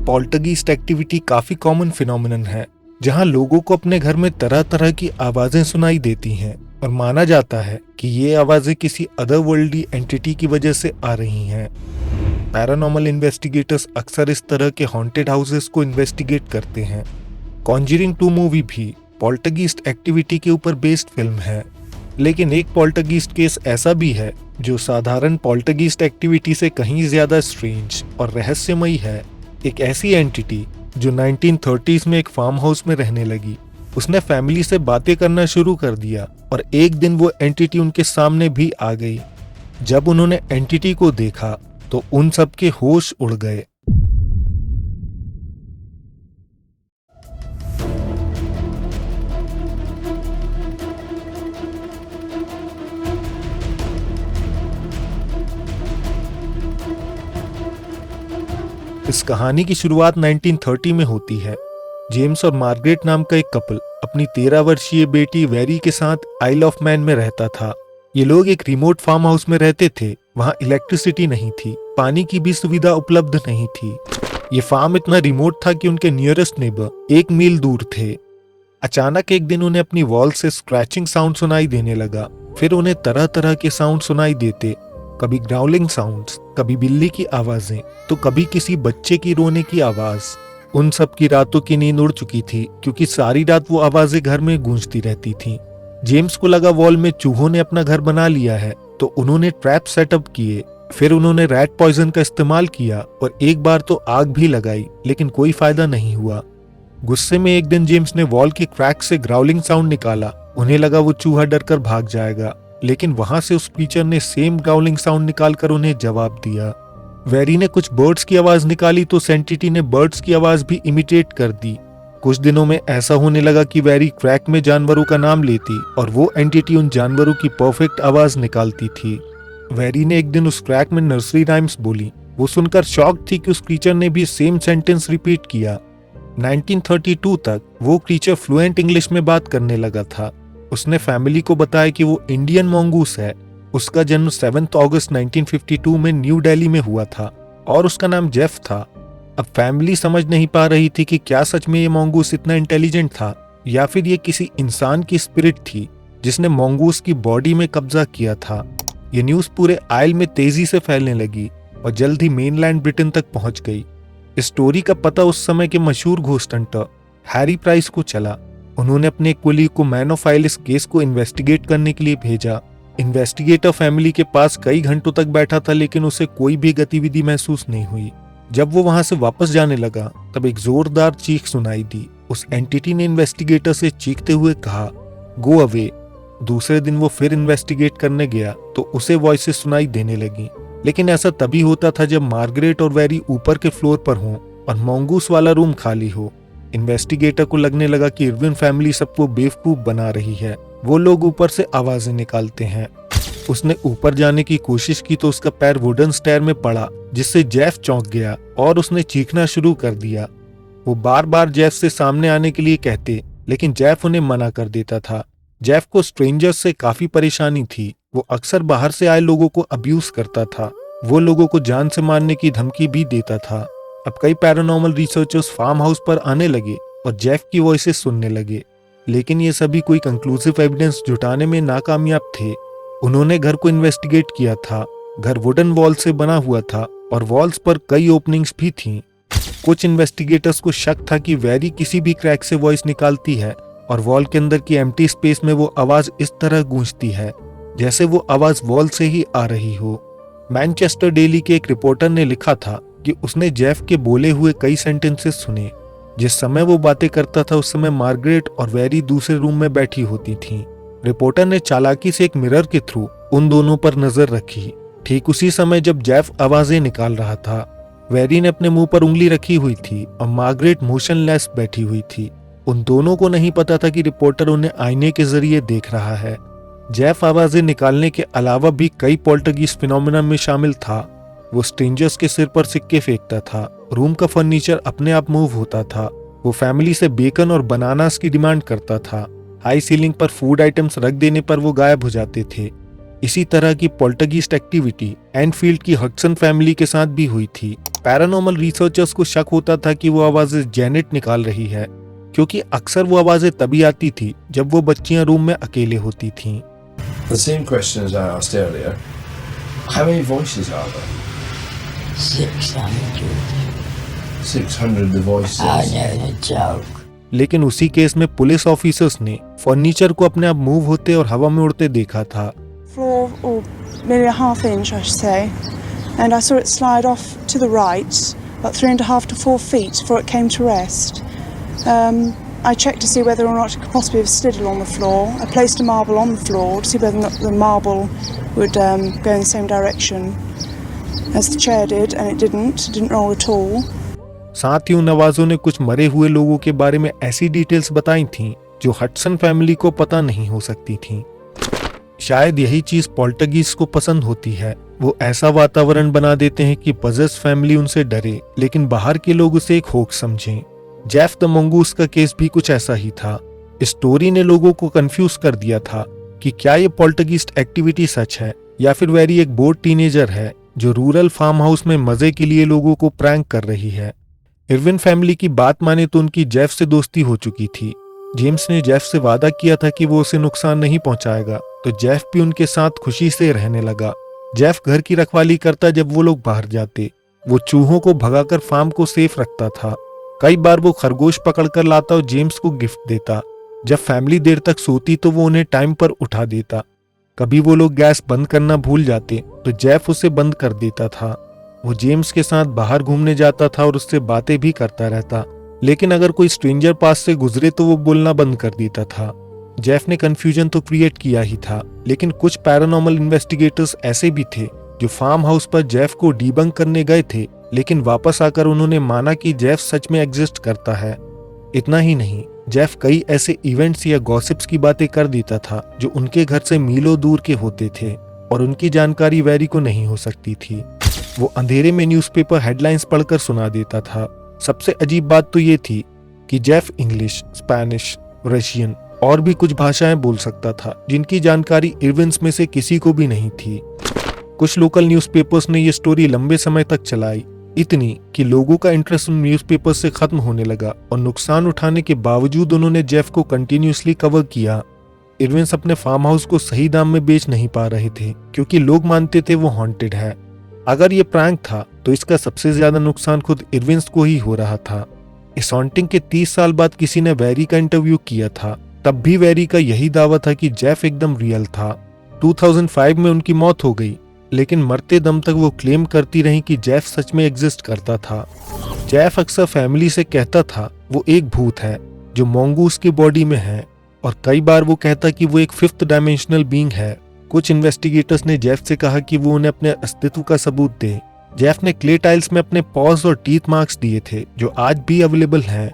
पॉल्टरगीस्ट activity काफी common phenomenon है, जहां लोगों को अपने घर में तरह तरह की आवाजें सुनाई देती हैं और माना जाता है कि ये आवाजें किसी अदरवर्ल्डली एंटिटी की वजह से आ रही हैं। पैरानॉर्मल इन्वेस्टिगेटर्स अक्सर इस तरह के हॉन्टेड हाउसेस को इन्वेस्टिगेट करते हैं। कॉन्जरिंग 2 मूवी भी पॉल्टरगीस्ट एक्टिविटी के ऊपर बेस्ड फिल्म है, लेकिन एक पॉल्टरगीस्ट केस ऐसा भी है जो साधारण पॉल्टरगीस्ट एक्टिविटी से कहीं ज्यादा स्ट्रेंज और रहस्यमयी है। एक ऐसी एंटिटी जो 1930s में एक फार्म हाउस में रहने लगी। उसने फैमिली से बातें करना शुरू कर दिया और एक दिन वो एंटिटी उनके सामने भी आ गई। जब उन्होंने एंटिटी को देखा तो उन सब के होश उड़ गए। इस कहानी की शुरुआत 1930 में होती है। जेम्स और मार्गरेट नाम का एक कपल अपनी 13 वर्षीय बेटी वेरी के साथ आइल ऑफ मैन में रहता था। ये लोग एक रिमोट फार्म हाउस में रहते थे। वहाँ इलेक्ट्रिसिटी नहीं थी, पानी की भी सुविधा उपलब्ध नहीं थी। ये फार्म इतना रिमोट था कि उनके नियरेस्ट नेबर 1 मील दूर थे। अचानक एक दिन उन्हें अपनी वॉल से स्क्रैचिंग साउंड सुनाई देने लगा। फिर उन्हें तरह तरह के साउंड सुनाई देते, कभी ग्राउलिंग साउंड्स, कभी बिल्ली की आवाजें, तो कभी किसी बच्चे की रोने की आवाज। उन सब की रातों की नींद उड़ चुकी थी क्योंकि सारी रात वो आवाजें घर में गूंजती रहती थीं। जेम्स को लगा वॉल में चूहों ने अपना घर बना लिया है, तो उन्होंने ट्रैप सेटअप किए। फिर उन्होंने रैट पॉइजन का इस्तेमाल किया और एक बार तो आग भी लगाई, लेकिन कोई फायदा नहीं हुआ। गुस्से में एक दिन जेम्स ने वॉल के क्रैक से ग्राउलिंग साउंड निकाला। उन्हें लगा वो चूहा डरकर भाग जाएगा, लेकिन वहां से उस क्रीचर ने सेम ग्राउलिंग साउंड निकालकर उन्हें जवाब दिया। वेरी ने कुछ बर्ड्स की आवाज निकाली तो सेंटिटी ने बर्ड्स की आवाज भी इमिटेट कर दी। कुछ दिनों में ऐसा होने लगा कि वेरी क्रैक में जानवरों का नाम लेती और वो एंटिटी उन जानवरों की परफेक्ट आवाज निकालती थी। वेरी ने एक दिन उस क्रैक में नर्सरी राइम्स बोली। वो सुनकर शॉक थी कि उस क्रीचर ने भी सेम सेंटेंस रिपीट किया। 1932 तक वो क्रीचर फ्लुएंट इंग्लिश में बात करने लगा था। उसने फैमिली को बताया कि वो इंडियन मंगूस है। उसका जन्म 7 अगस्त 1952 में न्यू दिल्ली में हुआ था और उसका नाम जेफ था। अब फैमिली समझ नहीं पा रही थी कि क्या सच में ये मंगूस इतना इंटेलिजेंट था या फिर ये किसी इंसान की स्पिरिट थी जिसने मंगूस की बॉडी में कब्जा किया था। ये न्यूज पूरे आइल में तेजी से फैलने लगी और जल्द ही मेनलैंड ब्रिटेन तक पहुंच गई। इस स्टोरी का पता उस समय के मशहूर घोस्ट हंटर हैरी प्राइस को चला। उन्होंने अपने कुली को मैन ऑफ आइल इस केस को इन्वेस्टिगेट करने के लिए भेजा। इन्वेस्टिगेटर फैमिली के पास कई घंटों तक बैठा था, लेकिन उसे कोई भी गतिविधि महसूस नहीं हुई। जब वो वहां से वापस जाने लगा तब एक जोरदार चीख सुनाई दी। उस एंटिटी ने इन्वेस्टिगेटर से चीखते हुए कहा, गो अवे। दूसरे दिन वो फिर इन्वेस्टिगेट करने गया तो उसे वॉइसेस सुनाई देने लगी, लेकिन ऐसा तभी होता था जब मार्गरेट और वेरी ऊपर के फ्लोर पर हों और मंगूस वाला रूम खाली हो। इन्वेस्टिगेटर को लगने लगा कि इरविन फैमिली सबको बेवकूफ बना रही है। वो लोग ऊपर से आवाजें निकालते हैं। उसने ऊपर जाने की कोशिश की तो उसका पैर वुडन स्टेयर में पड़ा, जिससे जेफ चौंक गया और उसने चीखना शुरू कर दिया। वो बार बार जेफ से सामने आने के लिए कहते, लेकिन जेफ उन्हें मना कर देता था। जेफ को स्ट्रेंजर्स से काफी परेशानी थी। वो अक्सर बाहर से आए लोगों को अब्यूज करता था। वो लोगों को जान से मारने की धमकी भी देता था। अब कई पैरानॉर्मल रिसर्चर्स फार्म हाउस पर आने लगे और जेफ की वॉइसेस सुनने लगे, लेकिन ये सभी कोई कंक्लूसिव एविडेंस जुटाने में नाकामयाब थे। उन्होंने घर को इन्वेस्टिगेट किया था। घर वुडन वॉल से बना हुआ था और वॉल्स पर कई ओपनिंग्स भी थीं। कुछ इन्वेस्टिगेटर्स को शक था कि वेरी किसी भी क्रैक से वॉइस निकालती है और वॉल के अंदर की एम्प्टी स्पेस में वो आवाज इस तरह गूंजती है जैसे वो आवाज वॉल से ही आ रही हो। मैनचेस्टर डेली के एक रिपोर्टर ने लिखा था कि उसने जेफ के बोले हुए कई सेंटेंसेस सुने। जिस समय वो बातें करता था उस समय मार्गरेट और वेरी दूसरे रूम में बैठी होती थीं। रिपोर्टर ने चालाकी से एक मिरर के थ्रू उन दोनों पर नजर रखी। ठीक उसी समय जब जेफ आवाजें निकाल रहा था, वेरी ने अपने मुंह पर उंगली रखी हुई थी और मार्गरेट मोशनलेस बैठी हुई थी। उन दोनों को नहीं पता था कि रिपोर्टर उन्हें आईने के जरिए देख रहा है। जेफ आवाजें निकालने के अलावा भी कई पोल्टरगीस्ट फिनोमेना में शामिल था। वो स्ट्रेंजर्स के सिर पर सिक्के फेंकता था। रूम का फर्नीचर अपने आप मूव होता था। वो फैमिली से बेकन और बनानास की डिमांड करता था। हाई सीलिंग पर फूड आइटम्स रख देने पर वो गायब हो जाते थे। इसी तरह की पोल्टरगीस्ट एक्टिविटी एनफील्ड की हडसन फैमिली के साथ भी हुई थी। पैरानॉर्मल रिसर्चर्स को शक होता था कि वो आवाजें जेनेट निकाल रही है, क्योंकि अक्सर वो आवाजें तभी आती थी जब वो बच्चियां रूम में अकेले होती थीं। The same question as I asked earlier. How many voices are there? 600. 600 the voices. I know the joke. लेकिन उसी केस में पुलिस ऑफिसर्स ने फर्नीचर को अपने आप मूव होते और हवा में उड़ते देखा था। Floor, or maybe a half inch, I should say, and I saw it slide off to the right, about 3.5 to 4 feet before it came to rest. I checked to see whether or not it could possibly have slid along the floor. I placed a marble on the floor to see whether or not the marble would go in the same direction as the chair did, and it didn't. It didn't roll at all. साथ ही उन आवाजों ने कुछ मरे हुए लोगों के बारे में ऐसी डिटेल्स बताई थीं जो हडसन फैमिली को पता नहीं हो सकती थीं। शायद यही चीज पोल्टरगीस्ट को पसंद होती है। वो ऐसा वातावरण बना देते हैं कि पजेस फैमिली उनसे डरे, लेकिन बाहर के लोग उसे एक होक समझें। जेफ द मंगूस का केस भी कुछ ऐसा ही था। इस स्टोरी ने लोगों को कंफ्यूज कर दिया था कि क्या ये पोल्टरगीस्ट एक्टिविटी सच है या फिर वेरी एक बोर्ड टीनेजर है जो रूरल फार्म हाउस में मजे के लिए लोगों को प्रैंक कर रही है। इरविन फैमिली की बात माने तो उनकी जेफ से दोस्ती हो चुकी थी। जेम्स ने जेफ से वादा किया था कि वो उसे नुकसान नहीं पहुंचाएगा, तो जेफ भी उनके साथ खुशी से रहने लगा। जेफ घर की रखवाली करता जब वो लोग बाहर जाते। वो चूहों को भगाकर फार्म को सेफ रखता था। कई बार वो खरगोश पकड़कर लाता और जेम्स को गिफ्ट देता। जब फैमिली देर तक सोती तो वो उन्हें टाइम पर उठा देता। कभी वो लोग गैस बंद करना भूल जाते तो जेफ उसे बंद कर देता था। वो जेम्स के साथ बाहर घूमने जाता था और उससे बातें भी करता रहता, लेकिन अगर कोई स्ट्रेंजर पास से गुजरे तो वो बोलना बंद कर देता था। जेफ ने कंफ्यूजन तो क्रिएट किया ही था, लेकिन कुछ पैरानॉर्मल इन्वेस्टिगेटर्स ऐसे भी थे जो फार्म हाउस पर जेफ को डीबंक करने गए थे, लेकिन वापस आकर उन्होंने माना कि जेफ सच में एग्जिस्ट करता है। इतना ही नहीं, जेफ कई ऐसे इवेंट्स या गॉसिप्स की बातें कर देता था जो उनके घर से मीलों दूर के होते थे और उनकी जानकारी वेरी को नहीं हो सकती थी। वो अंधेरे में न्यूज़पेपर हेडलाइंस पढ़कर सुना देता था। सबसे अजीब बात तो ये थी कि जेफ इंग्लिश, स्पेनिश, रशियन और भी कुछ भाषाएं बोल सकता था जिनकी जानकारी इरविन्स में से किसी को भी नहीं थी। कुछ लोकल न्यूज़पेपर्स ने ये स्टोरी लंबे समय तक चलाई, इतनी कि लोगों का इंटरेस्ट उन न्यूज़पेपर से खत्म होने लगा और नुकसान उठाने के बावजूद उन्होंने जेफ को कंटिन्यूसली कवर किया। इरविन्स अपने फार्म हाउस को सही दाम में बेच नहीं पा रहे थे क्योंकि लोग मानते थे वो हॉन्टेड है। अगर ये प्रैंक था तो इसका सबसे ज्यादा नुकसान खुद इरविन्स को ही हो रहा था। इस हॉन्टिंग के 30 साल बाद किसी ने वेरी का इंटरव्यू किया था, तब भी वेरी का यही दावा था कि जेफ एकदम रियल था। 2005 में उनकी मौत हो गई, लेकिन मरते दम तक वो क्लेम करती रही कि जेफ सच में एग्जिस्ट करता था। जेफ अक्सर फैमिली से कहता था वो एक भूत है जो मंगूस की बॉडी में है, और कई बार वो कहता कि वो एक 5th डायमेंशनल बीइंग है। कुछ इन्वेस्टिगेटर्स ने जेफ से कहा कि वो उन्हें अपने अस्तित्व का सबूत दे। जेफ ने क्ले टाइल्स में अपने पॉज और टीथ मार्क्स दिए थे जो आज भी अवेलेबल हैं।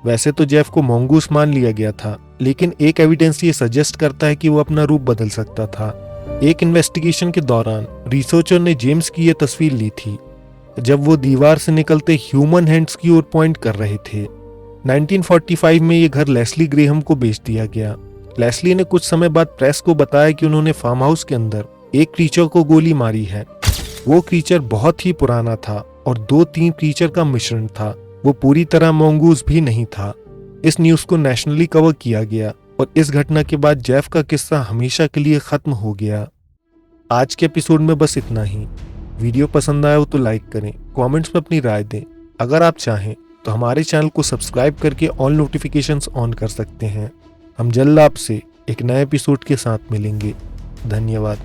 वैसे तो जेफ को मंगूस मान लिया गया था, लेकिन एक एविडेंस ये सजेस्ट करता है कि वो अपना रूप बदल सकता था। एक इन्वेस्टिगेशन के दौरान रिसर्चर ने जेम्स की ये तस्वीर ली थी जब वो दीवार से निकलते ह्यूमन हैंड्स की ओर पॉइंट कर रहे थे। 1945 में ये घर लेस्ली ग्रेहम को बेच दिया गया। लेस्ली ने कुछ समय बाद प्रेस को बताया कि उन्होंने फार्म हाउस के अंदर एक क्रीचर को गोली मारी है। वो क्रीचर बहुत ही पुराना था और 2-3 क्रीचर का मिश्रण था। वो पूरी तरह मंगूस भी नहीं था। इस न्यूज को नेशनली कवर किया गया और इस घटना के बाद जेफ का किस्सा हमेशा के लिए खत्म हो गया। आज के एपिसोड में बस इतना ही। वीडियो पसंद आया हो तो लाइक करें, कमेंट्स में अपनी राय दें। अगर आप चाहें तो हमारे चैनल को सब्सक्राइब करके ऑल नोटिफिकेशंस ऑन कर सकते हैं। हम जल्द आपसे एक नए एपिसोड के साथ मिलेंगे। धन्यवाद।